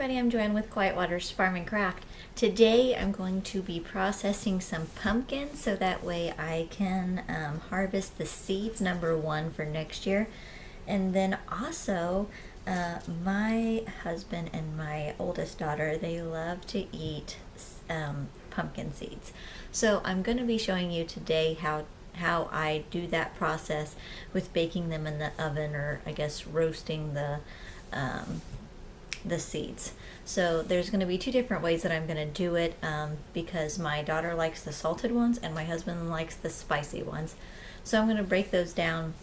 everybody, I'm Joanne with Quiet Waters Farm and Craft. Today I'm going to be processing some pumpkins so that way I can harvest the seeds, number one, for next year. And then also my husband and my oldest daughter, they love to eat pumpkin seeds. So I'm going to be showing you today how I do that process with baking them in the oven, or I guess roasting the seeds. So there's going to be two different ways that I'm going to do it because my daughter likes the salted ones and my husband likes the spicy ones. So I'm going to break those down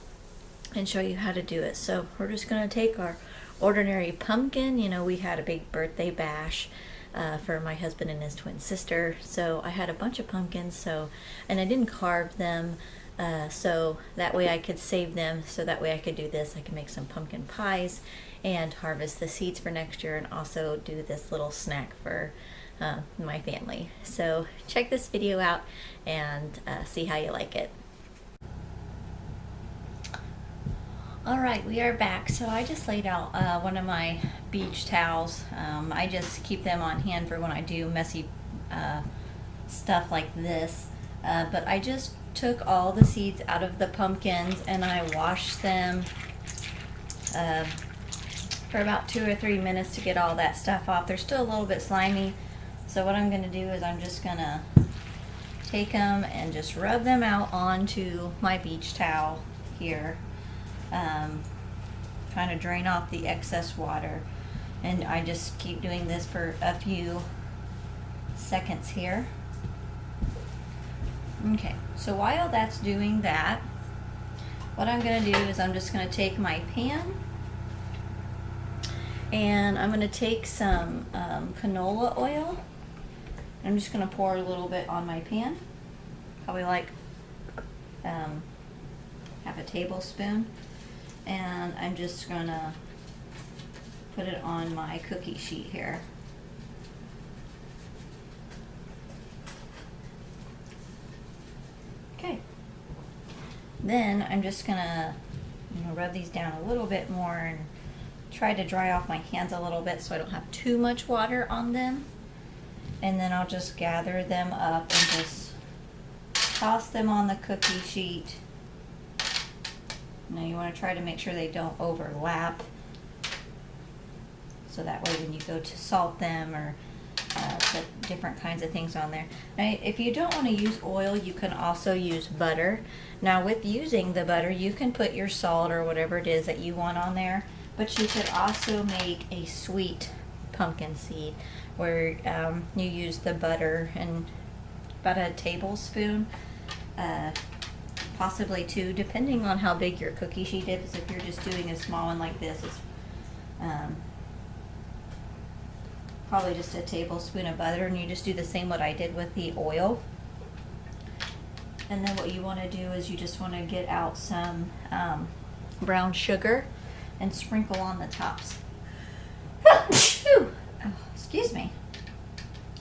and show you how to do it. So we're just going to take our ordinary pumpkin. You know, we had a big birthday bash for my husband and his twin sister, so I had a bunch of pumpkins, and I didn't carve them, so that way I could save them, so that way I could do this. I could make some pumpkin pies and harvest the seeds for next year, and also do this little snack for my family. So check this video out and see how you like it. Alright, we are back. So I just laid out one of my beach towels. I just keep them on hand for when I do messy stuff like this. But I just took all the seeds out of the pumpkins and I washed them for about 2 or 3 minutes to get all that stuff off. They're still a little bit slimy. So what I'm going to do is I'm just going to take them and just rub them out onto my beach towel here. Trying to drain off the excess water, and I just keep doing this for a few seconds here. Okay, so while that's doing that, what I'm going to do is I'm just going to take my pan and I'm going to take some canola oil. I'm just going to pour a little bit on my pan, probably like half a tablespoon. And I'm just gonna put it on my cookie sheet here. Okay. Then I'm just gonna rub these down a little bit more and try to dry off my hands a little bit so I don't have too much water on them. And then I'll just gather them up and just toss them on the cookie sheet. Now you want to try to make sure they don't overlap, so that way when you go to salt them or put different kinds of things on there. Now if you don't want to use oil, you can also use butter. Now with using the butter, you can put your salt or whatever it is that you want on there, but you could also make a sweet pumpkin seed where you use the butter and about a tablespoon, possibly 2, depending on how big your cookie sheet is. If you're just doing a small one like this, it's probably just a tablespoon of butter, and you just do the same what I did with the oil. And then what you want to do is you just want to get out some brown sugar and sprinkle on the tops. Oh, excuse me.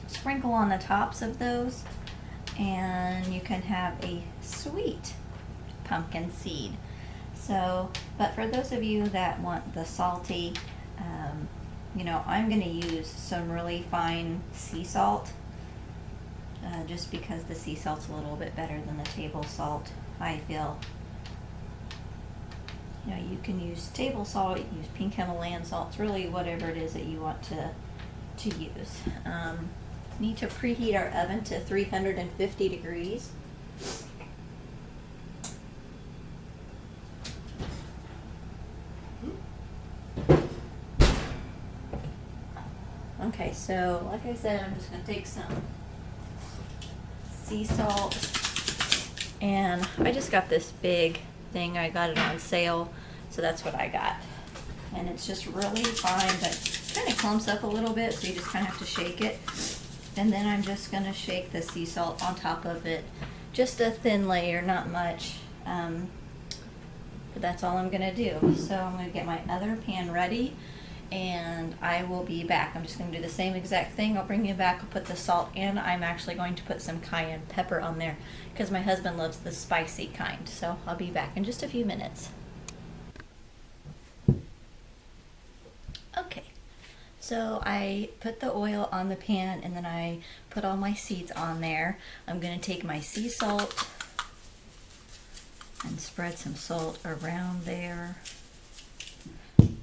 Sprinkle on the tops of those, and you can have a sweet pumpkin seed. So, but for those of you that want the salty, I'm going to use some really fine sea salt, just because the sea salt's a little bit better than the table salt, I feel. You can use table salt, you can use pink Himalayan salt. It's really whatever it is that you want to use. Need to preheat our oven to 350 degrees. Okay, so like I said, I'm just going to take some sea salt, and I just got this big thing. I got it on sale, so that's what I got. And it's just really fine, but kind of clumps up a little bit, so you just kind of have to shake it. And then I'm just going to shake the sea salt on top of it. Just a thin layer, not much. But that's all I'm going to do. So I'm going to get my other pan ready, and I will be back. I'm just going to do the same exact thing. I'll bring you back. I'll put the salt in. I'm actually going to put some cayenne pepper on there because my husband loves the spicy kind. So I'll be back in just a few minutes. Okay, So I put the oil on the pan and then I put all my seeds on there. I'm going to take my sea salt and spread some salt around there.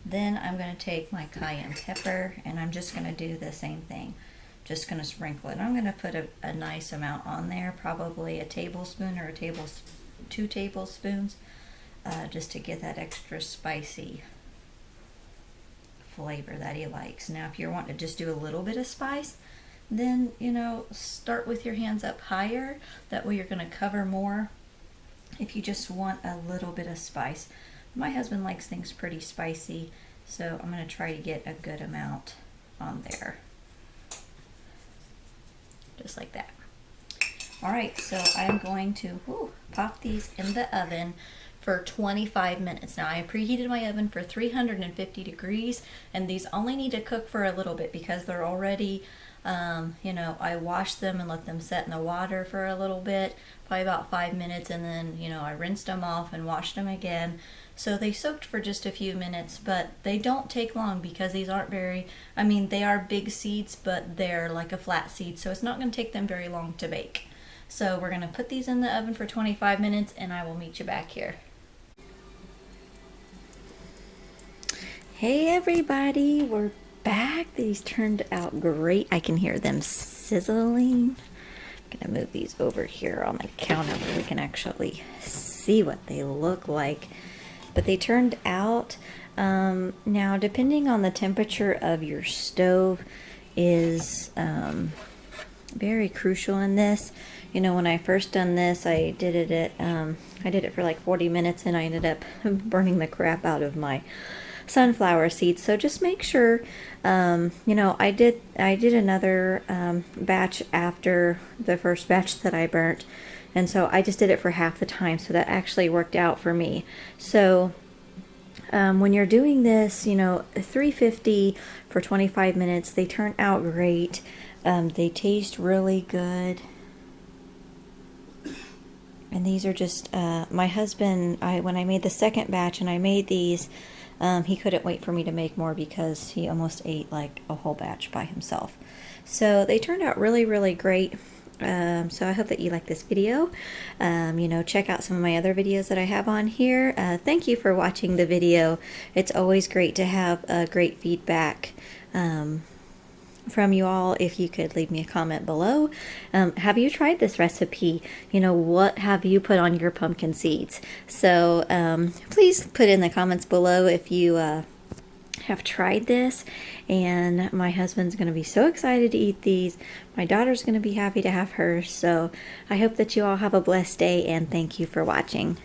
Then I'm going to take my cayenne pepper and I'm just going to do the same thing. Just going to sprinkle it. I'm going to put a nice amount on there, probably a tablespoon or 2 tablespoons, just to get that extra spicy flavor that he likes. Now if you want to just do a little bit of spice, then start with your hands up higher. That way you're going to cover more if you just want a little bit of spice. My husband likes things pretty spicy, so I'm going to try to get a good amount on there. Just like that. Alright, so I'm going to pop these in the oven for 25 minutes. Now I preheated my oven for 350 degrees, and these only need to cook for a little bit because they're already, I washed them and let them set in the water for a little bit, probably about 5 minutes, and then, I rinsed them off and washed them again. So they soaked for just a few minutes, but they don't take long because these aren't they are big seeds, but they're like a flat seed, so it's not going to take them very long to bake. So we're going to put these in the oven for 25 minutes and I will meet you back here. Hey everybody, we're back. These turned out great. I can hear them sizzling. I'm gonna move these over here on the counter where we can actually see what they look like. But they turned out, now depending on the temperature of your stove is very crucial in this. When I first done this, I did it for like 40 minutes and I ended up burning the crap out of my sunflower seeds. So just make sure, I did another batch after the first batch that I burnt, and so I just did it for half the time, so that actually worked out for me. So when you're doing this, 350 for 25 minutes, they turn out great. They taste really good. And these are just, my husband, when I made the second batch and I made these, he couldn't wait for me to make more because he almost ate like a whole batch by himself. So they turned out really, really great. So I hope that you like this video. Check out some of my other videos that I have on here. Thank you for watching the video. It's always great to have great feedback from you all. If you could leave me a comment below. Have you tried this recipe? What have you put on your pumpkin seeds? So please put in the comments below if you have tried this. And my husband's going to be so excited to eat these. My daughter's going to be happy to have hers. So I hope that you all have a blessed day, and thank you for watching.